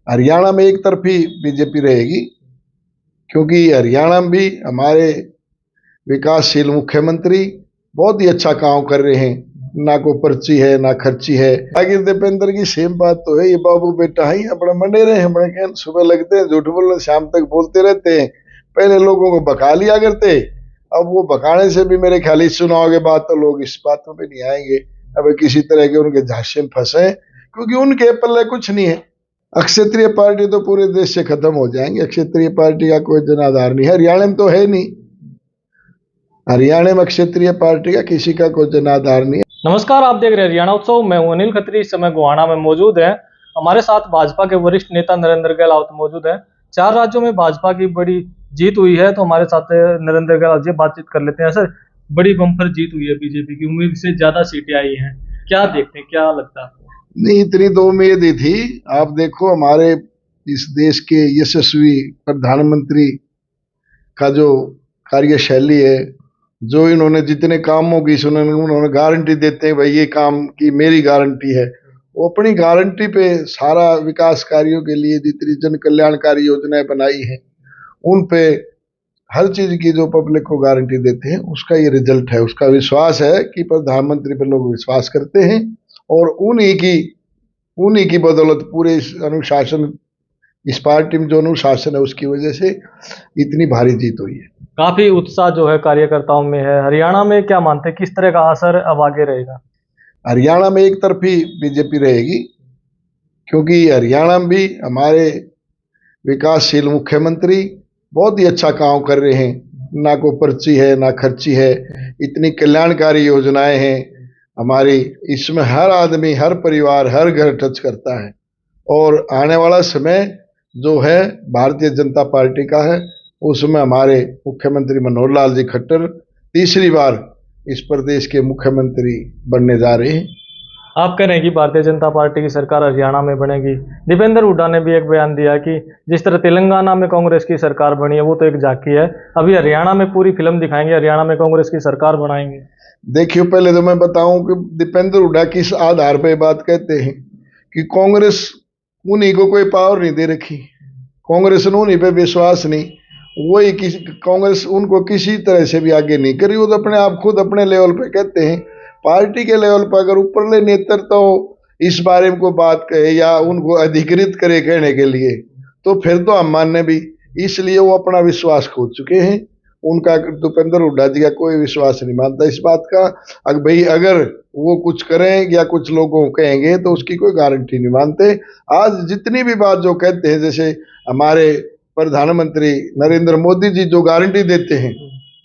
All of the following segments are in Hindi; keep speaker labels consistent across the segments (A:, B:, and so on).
A: हरियाणा में एक तरफी बीजेपी रहेगी, क्योंकि हरियाणा में भी हमारे विकासशील मुख्यमंत्री बहुत ही अच्छा काम कर रहे हैं। ना को पर्ची है ना खर्ची है। आगे दीपेंद्र की सेम बात तो है, ये बाबू बेटा ही अपने मंडे रहे हैं, बड़े सुबह लगते हैं झूठ बोलने, शाम तक बोलते रहते हैं। पहले लोगों को बका लिया करते, अब वो बकाने से भी मेरे ख्याल इस चुनाव के बाद तो लोग इस बात पे नहीं आएंगे। अब किसी तरह के उनके झांसे में फंसे, क्योंकि उनके पल्ले कुछ नहीं है। अक्षत्रिय पार्टी तो पूरे देश से खत्म हो जाएंगे। अक्षत्रिय पार्टी का कोई जनाधार नहीं है, हरियाणा में तो है नहीं। हरियाणा में क्षत्रिय पार्टी का किसी का कोई जनाधार नहीं है।
B: नमस्कार, आप देख रहे हैं हरियाणा उत्सव। मैं हूं अनिल खत्री। इस समय गोहाना में मौजूद है। हमारे साथ भाजपा के वरिष्ठ नेता नरेंद्र गहलोत मौजूद है। 4 राज्यों में भाजपा की बड़ी जीत हुई है, तो हमारे साथ नरेंद्र गहलोत जी बातचीत कर लेते हैं। सर, बड़ी बम्पर जीत हुई है, बीजेपी की उम्मीद से ज्यादा सीटें आई हैं, क्या देखते हैं, क्या लगता है आपको?
A: नहीं, इतनी तो उम्मीद ही थी। आप देखो, हमारे इस देश के यशस्वी प्रधानमंत्री का जो कार्यशैली है, जो इन्होंने जितने कामों की उन्होंने गारंटी देते हैं, भाई ये काम की मेरी गारंटी है। वो अपनी गारंटी पे सारा विकास कार्यों के लिए जितनी जन कल्याणकारी योजनाएं बनाई हैं, उन पे हर चीज की जो पब्लिक को गारंटी देते हैं, उसका ये रिजल्ट है। उसका विश्वास है कि प्रधानमंत्री पर लोग विश्वास करते हैं, और उन्हीं की बदौलत पूरे इस अनुशासन, इस पार्टी में जो अनुशासन है, उसकी वजह से इतनी भारी जीत हुई है।
B: काफी उत्साह जो है कार्यकर्ताओं में है। हरियाणा में क्या मानते हैं, किस तरह का असर अब आगे रहेगा?
A: हरियाणा में एक तरफी बीजेपी रहेगी, क्योंकि हरियाणा में भी हमारे विकासशील मुख्यमंत्री बहुत ही अच्छा काम कर रहे हैं। ना को पर्ची है ना खर्ची है, इतनी कल्याणकारी योजनाएं हैं हमारी। इसमें हर आदमी, हर परिवार, हर घर टच करता है। और आने वाला समय जो है भारतीय जनता पार्टी का है, उसमें हमारे मुख्यमंत्री मनोहर लाल जी खट्टर तीसरी बार इस प्रदेश के मुख्यमंत्री बनने जा रहे हैं।
B: आप कह रहे हैं कि भारतीय जनता पार्टी की सरकार हरियाणा में बनेगी। दीपेंद्र हुड्डा ने भी एक बयान दिया कि जिस तरह तेलंगाना में कांग्रेस की सरकार बनी है, वो तो एक झांकी है, अभी हरियाणा में पूरी फिल्म दिखाएंगे, हरियाणा में कांग्रेस की सरकार बनाएंगे।
A: देखिए, पहले तो मैं बताऊं कि दीपेंद्र हुड्डा किस आधार पर बात कहते हैं कि कांग्रेस, उन्हीं को कोई पावर नहीं दे रखी, कांग्रेस ने उन्हीं पे विश्वास नहीं, वही किसी कांग्रेस उनको किसी तरह से भी आगे नहीं करी। वो तो अपने आप खुद अपने लेवल पे कहते हैं। पार्टी के लेवल पर अगर ऊपरले नेतृत्व तो इस बारे में कोई बात कहे या उनको अधिकृत करे कहने के लिए, तो फिर तो हम मानने भी, इसलिए वो अपना विश्वास खो चुके हैं। उनका, दीपेंद्र हुड्डा जी का कोई विश्वास नहीं मानता इस बात का। अगर भाई अगर वो कुछ करें या कुछ लोगों को कहेंगे तो उसकी कोई गारंटी नहीं मानते। आज जितनी भी बात जो कहते हैं, जैसे हमारे प्रधानमंत्री नरेंद्र मोदी जी जो गारंटी देते हैं,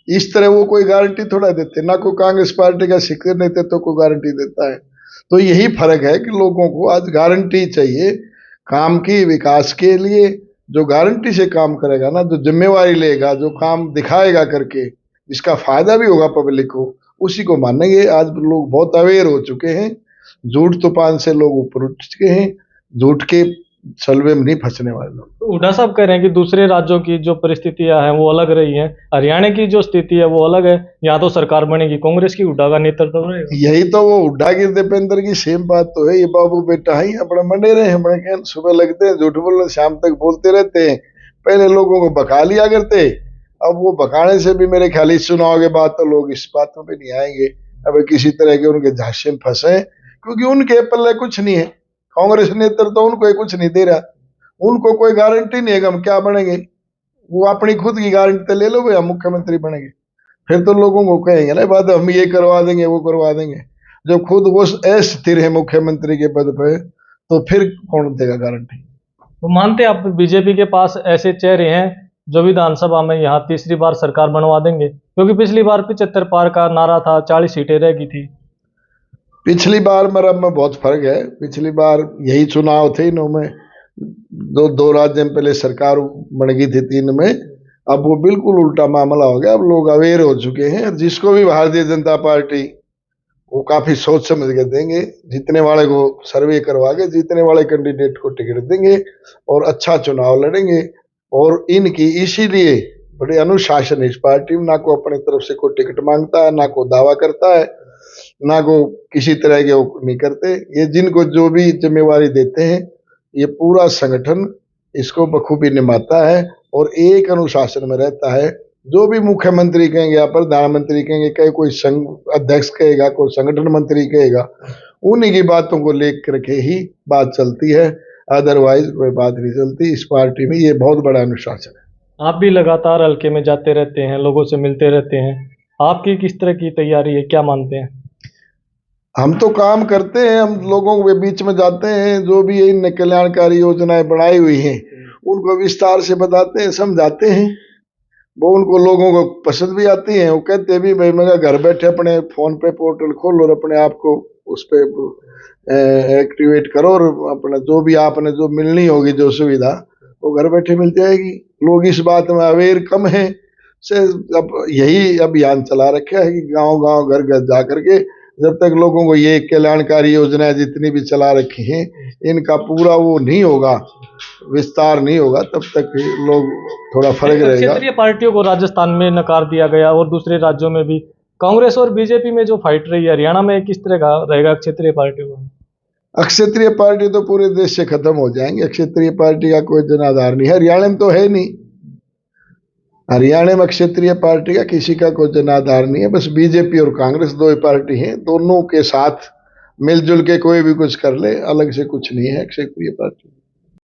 A: इस तरह वो कोई गारंटी थोड़ा देते, ना कोई कांग्रेस पार्टी का शिखर नेतृत्व तो कोई गारंटी देता है। तो यही फर्क है कि लोगों को आज गारंटी चाहिए काम की, विकास के लिए। जो गारंटी से काम करेगा ना, जो जिम्मेवारी लेगा, जो काम दिखाएगा करके, जिसका फायदा भी होगा पब्लिक को, उसी को मानेंगे। आज लोग बहुत अवेयर हो चुके हैं, झूठ तूफान से लोग ऊपर उठ चुके हैं, झूठ के छलवे में नहीं फंसने वाले लोग।
B: तो हुड्डा साहब कह रहे हैं कि दूसरे राज्यों की जो परिस्थितियां हैं वो अलग रही हैं, हरियाणा की जो स्थिति है वो अलग है, यहाँ तो सरकार बनेगी कांग्रेस की, हुड्डा का नेतृत्व रहेगा।
A: यही तो वो हुड्डा की दीपेंद्र की सेम बात तो है, ये बाबू बेटा ही अपने मंडे रहे हैं, बड़े सुबह लगते हैं झूठ बोलने, शाम तक बोलते रहते हैं। पहले लोगों को बका लिया करते, अब वो बकाने से भी मेरे ख्याल इस चुनाव के बाद तो लोग इस बात पे नहीं आएंगे। अब किसी तरह के उनके झांसे में फंसे, क्योंकि उनके पल्ले कुछ नहीं है। कांग्रेस नेतृत्व तो उनको कुछ नहीं दे रहा, उनको कोई गारंटी नहीं है कि हम क्या बनेंगे। वो अपनी खुद की गारंटी तो ले लो भाई, हम मुख्यमंत्री बनेंगे, फिर तो लोगों को कहेंगे ना बाद हम ये करवा देंगे वो करवा देंगे। जब खुद वो अस्थिर है मुख्यमंत्री के पद पे, तो फिर कौन देगा गारंटी?
B: तो मानते हैं आप बीजेपी के पास ऐसे चेहरे हैं जो विधानसभा में यहाँ तीसरी बार सरकार बनवा देंगे? क्योंकि पिछली बार 75 पार का नारा था, 40 सीटें रह गई थी।
A: पिछली बार मरब में बहुत फर्क है। पिछली बार यही चुनाव थे, इनों में दो राज्य में पहले सरकार बन गई थी, 3 में। अब वो बिल्कुल उल्टा मामला हो गया। अब लोग अवेयर हो चुके हैं। जिसको भी भारतीय जनता पार्टी, वो काफी सोच समझ के देंगे, जीतने वाले को सर्वे करवा के जीतने वाले कैंडिडेट को टिकट देंगे और अच्छा चुनाव लड़ेंगे। और इनकी इसीलिए बड़े अनुशासन है इस पार्टी में, ना को अपने तरफ से कोई टिकट मांगता है, ना को दावा करता है, ना को किसी तरह के वो नहीं करते। ये जिनको जो भी जिम्मेवारी देते हैं, ये पूरा संगठन इसको बखूबी निभाता है और एक अनुशासन में रहता है। जो भी मुख्यमंत्री कहेंगे या प्रधानमंत्री कहेंगे, कहे कोई संघ अध्यक्ष कहेगा, कोई संगठन मंत्री कहेगा, उन्हीं की बातों को लेकर के ही बात चलती है, अदरवाइज कोई बात नहीं चलती। इस पार्टी में ये बहुत बड़ा अनुशासन है।
B: आप भी लगातार हल्के में जाते रहते हैं, लोगों से मिलते रहते हैं, आपकी किस तरह की तैयारी है, क्या मानते हैं?
A: हम तो काम करते हैं, हम लोगों के बीच में जाते हैं, जो भी इन कल्याणकारी योजनाएं बनाई हुई हैं उनको विस्तार से बताते हैं, समझाते हैं। वो उनको लोगों को पसंद भी आती हैं। वो कहते भी भाई मैं घर बैठे अपने फोन पे पोर्टल खोलो और अपने आप को उस पर एक्टिवेट करो और अपना जो भी आपने जो मिलनी होगी जो सुविधा वो घर बैठे मिल जाएगी। लोग इस बात में अवेयर कम है से अब यही अभियान चला रखा है कि गांव गांव घर घर जा करके जब तक लोगों को ये कल्याणकारी योजनाएं जितनी भी चला रखी हैं इनका पूरा वो नहीं होगा, विस्तार नहीं होगा, तब तक लोग थोड़ा फर्क रहेगा।
B: क्षेत्रीय पार्टियों को राजस्थान में नकार दिया गया और दूसरे राज्यों में भी कांग्रेस और बीजेपी में जो फाइट रही है, हरियाणा में किस तरह का रहेगा क्षेत्रीय पार्टियों का?
A: अक्षेत्रीय पार्टी तो पूरे देश से खत्म हो जाएंगे। अक्षेत्रीय पार्टी का कोई जनाधार नहीं है, हरियाणा में तो है नहीं। हरियाणा में क्षेत्रीय पार्टी का किसी का कोई जनाधार नहीं है, बस बीजेपी और कांग्रेस दो ही पार्टी हैं। दोनों के साथ मिलजुल के कोई भी कुछ कर ले, अलग से कुछ नहीं है क्षेत्रीय पार्टी।